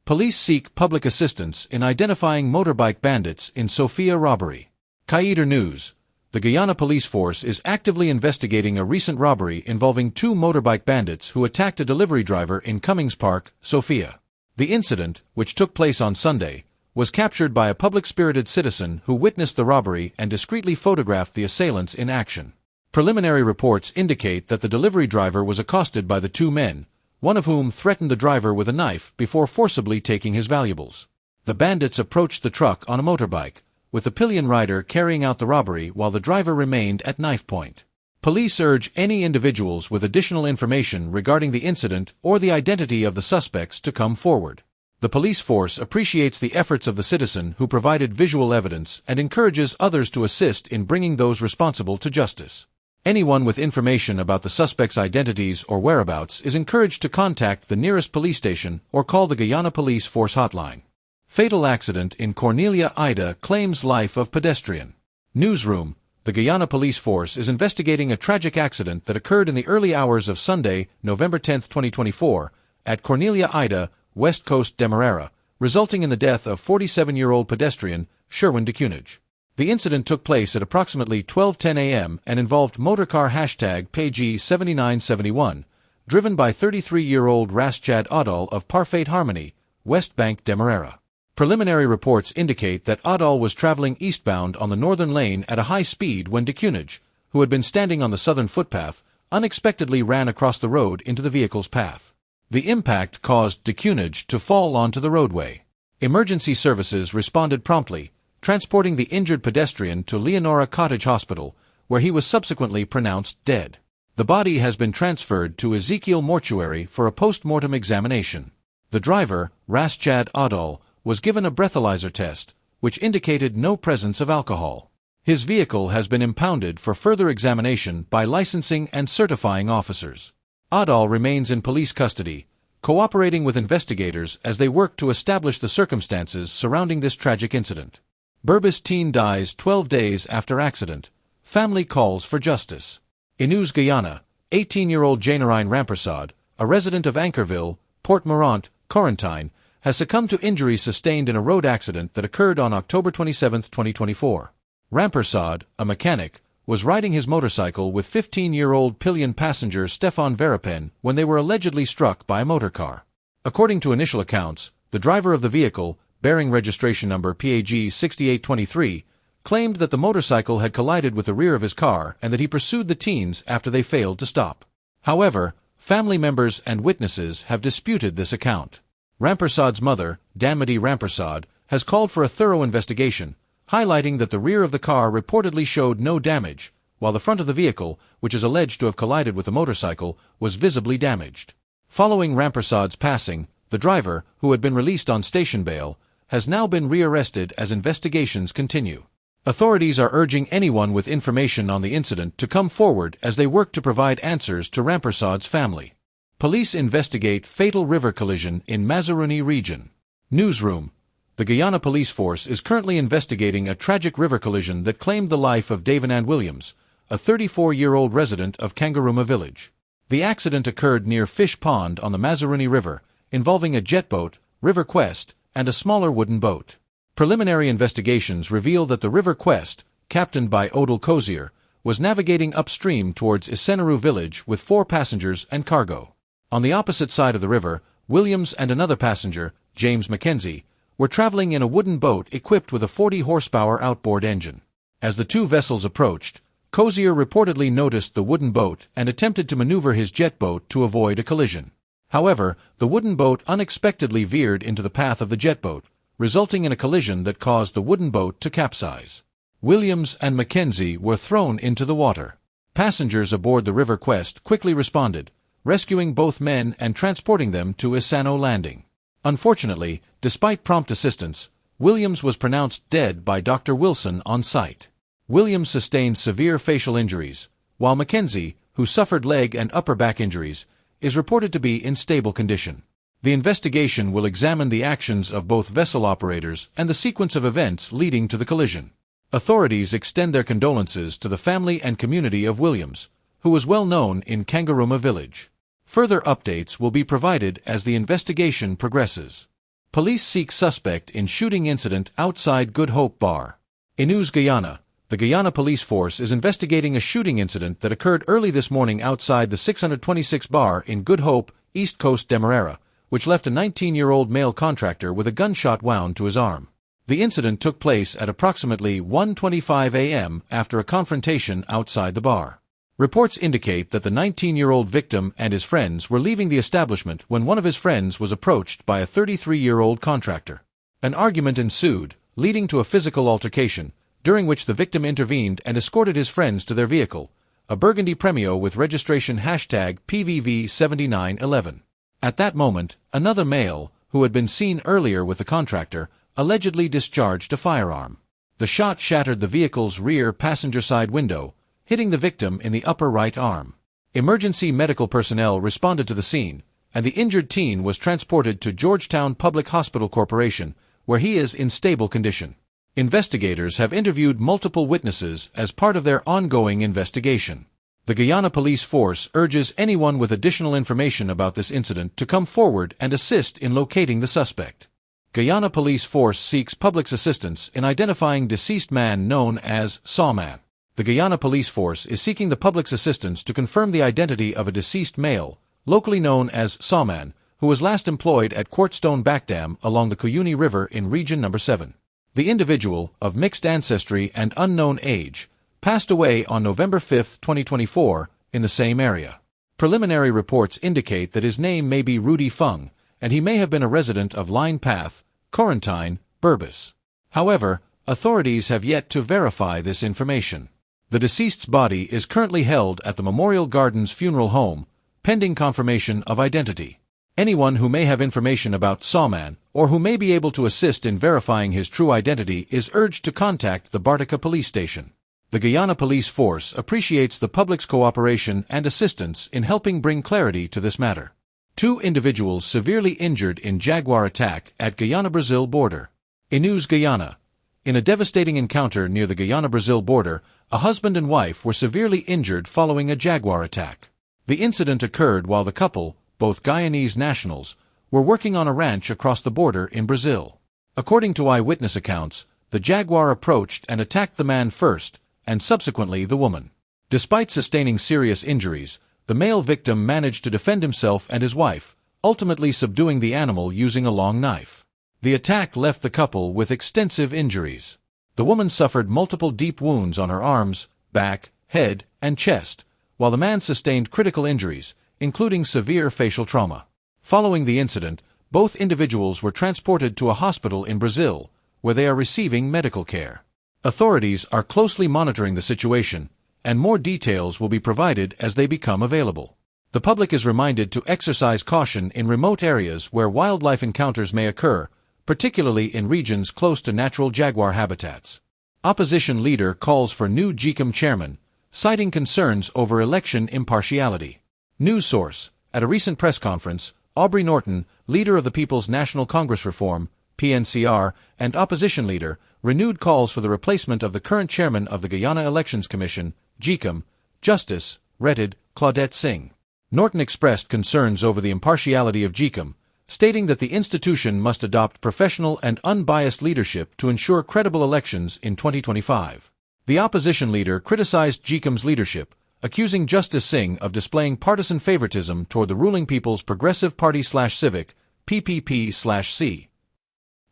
Police seek public assistance in identifying motorbike bandits in Sophia robbery. Citing News. The Guyana police force is actively investigating a recent robbery involving two motorbike bandits who attacked a delivery driver in Cummings Park, Sophia. The incident, which took place on Sunday, was captured by a public-spirited citizen who witnessed the robbery and discreetly photographed the assailants in action. Preliminary reports indicate that the delivery driver was accosted by the two men, one of whom threatened the driver with a knife before forcibly taking his valuables. The bandits approached the truck on a motorbike, with the pillion rider carrying out the robbery while the driver remained at knife point. Police urge any individuals with additional information regarding the incident or the identity of the suspects to come forward. The police force appreciates the efforts of the citizen who provided visual evidence and encourages others to assist in bringing those responsible to justice. Anyone with information about the suspects' identities or whereabouts is encouraged to contact the nearest police station or call the Guyana Police Force hotline. Fatal accident in Cornelia, Ida claims life of pedestrian. Newsroom. The Guyana Police Force is investigating a tragic accident that occurred in the early hours of Sunday, November 10, 2024, at Cornelia, Ida, West Coast Demerara, resulting in the death of 47-year-old pedestrian Sherwin DeCunage. The incident took place at approximately 12:10 a.m. and involved motorcar #PG7971, driven by 33-year-old Raschad Adal of Parfait Harmony, West Bank Demerara. Preliminary reports indicate that Adal was traveling eastbound on the northern lane at a high speed when DeCunage, who had been standing on the southern footpath, unexpectedly ran across the road into the vehicle's path. The impact caused DeCunage to fall onto the roadway. Emergency services responded promptly, transporting the injured pedestrian to Leonora Cottage Hospital, where he was subsequently pronounced dead. The body has been transferred to Ezekiel Mortuary for a post-mortem examination. The driver, Raschad Adal, was given a breathalyzer test, which indicated no presence of alcohol. His vehicle has been impounded for further examination by licensing and certifying officers. Adal remains in police custody, cooperating with investigators as they work to establish the circumstances surrounding this tragic incident. Berbice teen dies 12 days after accident. Family calls for justice. In News Guyana, 18-year-old Janerine Rampersad, a resident of Anchorville, Port Morant, Corentyne, has succumbed to injuries sustained in a road accident that occurred on October 27, 2024. Rampersad, a mechanic, was riding his motorcycle with 15-year-old pillion passenger Stefan Verapin when they were allegedly struck by a motorcar. According to initial accounts, the driver of the vehicle, bearing registration number PAG 6823, claimed that the motorcycle had collided with the rear of his car and that he pursued the teens after they failed to stop. However, family members and witnesses have disputed this account. Rampersad's mother, Danmadi Rampersad, has called for a thorough investigation, highlighting that the rear of the car reportedly showed no damage, while the front of the vehicle, which is alleged to have collided with the motorcycle, was visibly damaged. Following Rampersad's passing, the driver, who had been released on station bail, has now been rearrested as investigations continue. Authorities are urging anyone with information on the incident to come forward as they work to provide answers to Rampersad's family. Police investigate fatal river collision in Mazaruni region. Newsroom. The Guyana Police Force is currently investigating a tragic river collision that claimed the life of Davinan Williams, a 34-year-old resident of Kangarooma Village. The accident occurred near Fish Pond on the Mazaruni River, involving a jet boat, River Quest, and a smaller wooden boat. Preliminary investigations reveal that the River Quest, captained by Odell Cozier, was navigating upstream towards Isenaru village with 4 passengers and cargo. On the opposite side of the river, Williams and another passenger, James Mackenzie, were traveling in a wooden boat equipped with a 40-horsepower outboard engine. As the two vessels approached, Cozier reportedly noticed the wooden boat and attempted to maneuver his jet boat to avoid a collision. However, the wooden boat unexpectedly veered into the path of the jet boat, resulting in a collision that caused the wooden boat to capsize. Williams and Mackenzie were thrown into the water. Passengers aboard the River Quest quickly responded, rescuing both men and transporting them to Isano Landing. Unfortunately, despite prompt assistance, Williams was pronounced dead by Dr. Wilson on site. Williams sustained severe facial injuries, while Mackenzie, who suffered leg and upper back injuries, is reported to be in stable condition. The investigation will examine the actions of both vessel operators and the sequence of events leading to the collision. Authorities extend their condolences to the family and community of Williams, who was well known in Kangarooma Village. Further updates will be provided as the investigation progresses. Police seek suspect in shooting incident outside Good Hope Bar. In News Guyana, the Guyana Police Force is investigating a shooting incident that occurred early this morning outside the 626 bar in Good Hope, East Coast Demerara, which left a 19-year-old male contractor with a gunshot wound to his arm. The incident took place at approximately 1:25 a.m. after a confrontation outside the bar. Reports indicate that the 19-year-old victim and his friends were leaving the establishment when one of his friends was approached by a 33-year-old contractor. An argument ensued, leading to a physical altercation, during which the victim intervened and escorted his friends to their vehicle, a burgundy Premio with registration #PVV7911. At that moment, another male, who had been seen earlier with the contractor, allegedly discharged a firearm. The shot shattered the vehicle's rear passenger side window, hitting the victim in the upper right arm. Emergency medical personnel responded to the scene, and the injured teen was transported to Georgetown Public Hospital Corporation, where he is in stable condition. Investigators have interviewed multiple witnesses as part of their ongoing investigation. The Guyana Police Force urges anyone with additional information about this incident to come forward and assist in locating the suspect. Guyana Police Force seeks public's assistance in identifying deceased man known as Sawman. The Guyana Police Force is seeking the public's assistance to confirm the identity of a deceased male, locally known as Sawman, who was last employed at Quartzstone Backdam along the Cuyuni River in Region No. 7. The individual, of mixed ancestry and unknown age, passed away on November 5, 2024, in the same area. Preliminary reports indicate that his name may be Rudy Fung, and he may have been a resident of Line Path, Quarantine, Berbice. However, authorities have yet to verify this information. The deceased's body is currently held at the Memorial Gardens Funeral Home, pending confirmation of identity. Anyone who may have information about Sawman, or who may be able to assist in verifying his true identity, is urged to contact the Bartica Police Station. The Guyana Police Force appreciates the public's cooperation and assistance in helping bring clarity to this matter. 2 individuals severely injured in Jaguar attack at Guyana-Brazil border. In News Guyana, in a devastating encounter near the Guyana-Brazil border, a husband and wife were severely injured following a Jaguar attack. The incident occurred while the couple, both Guyanese nationals, were working on a ranch across the border in Brazil. According to eyewitness accounts, the Jaguar approached and attacked the man first, and subsequently the woman. Despite sustaining serious injuries, the male victim managed to defend himself and his wife, ultimately subduing the animal using a long knife. The attack left the couple with extensive injuries. The woman suffered multiple deep wounds on her arms, back, head, and chest, while the man sustained critical injuries, including severe facial trauma. Following the incident, both individuals were transported to a hospital in Brazil, where they are receiving medical care. Authorities are closely monitoring the situation, and more details will be provided as they become available. The public is reminded to exercise caution in remote areas where wildlife encounters may occur, particularly in regions close to natural jaguar habitats. Opposition leader calls for new GECOM chairman, citing concerns over election impartiality. News source: at a recent press conference, Aubrey Norton, leader of the People's National Congress Reform, PNCR, and opposition leader, renewed calls for the replacement of the current chairman of the Guyana Elections Commission, GECOM, Justice, Retted, Claudette Singh. Norton expressed concerns over the impartiality of GECOM, stating that the institution must adopt professional and unbiased leadership to ensure credible elections in 2025. The opposition leader criticized GECOM's leadership, accusing Justice Singh of displaying partisan favoritism toward the ruling People's Progressive Party/Civic, PPP/C.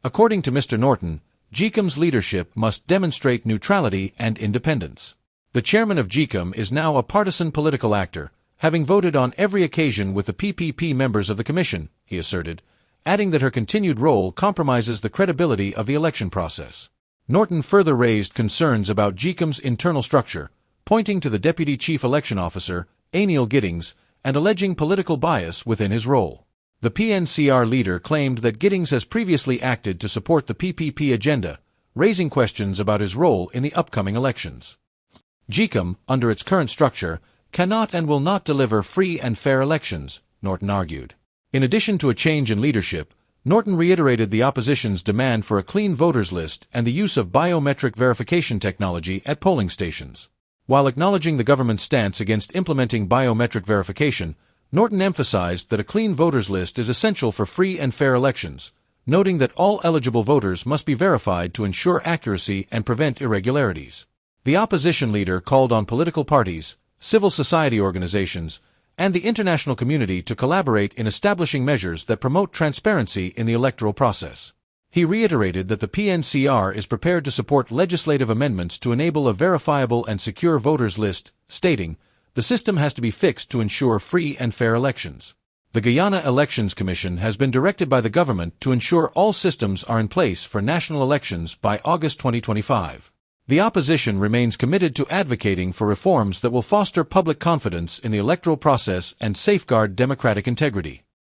According to Mr. Norton, GECOM's leadership must demonstrate neutrality and independence. The chairman of GECOM is now a partisan political actor, having voted on every occasion with the PPP members of the commission, he asserted, adding that her continued role compromises the credibility of the election process. Norton further raised concerns about GECOM's internal structure, pointing to the Deputy Chief Election Officer, Aniel Giddings, and alleging political bias within his role. The PNCR leader claimed that Giddings has previously acted to support the PPP agenda, raising questions about his role in the upcoming elections. GECOM, under its current structure, cannot and will not deliver free and fair elections, Norton argued. In addition to a change in leadership, Norton reiterated the opposition's demand for a clean voters list and the use of biometric verification technology at polling stations. While acknowledging the government's stance against implementing biometric verification, Norton emphasized that a clean voters list is essential for free and fair elections, noting that all eligible voters must be verified to ensure accuracy and prevent irregularities. The opposition leader called on political parties, civil society organizations, and the international community to collaborate in establishing measures that promote transparency in the electoral process. He reiterated that the PNCR is prepared to support legislative amendments to enable a verifiable and secure voters list, stating, "The system has to be fixed to ensure free and fair elections." The Guyana Elections Commission has been directed by the government to ensure all systems are in place for national elections by August 2025. The opposition remains committed to advocating for reforms that will foster public confidence in the electoral process and safeguard democratic integrity.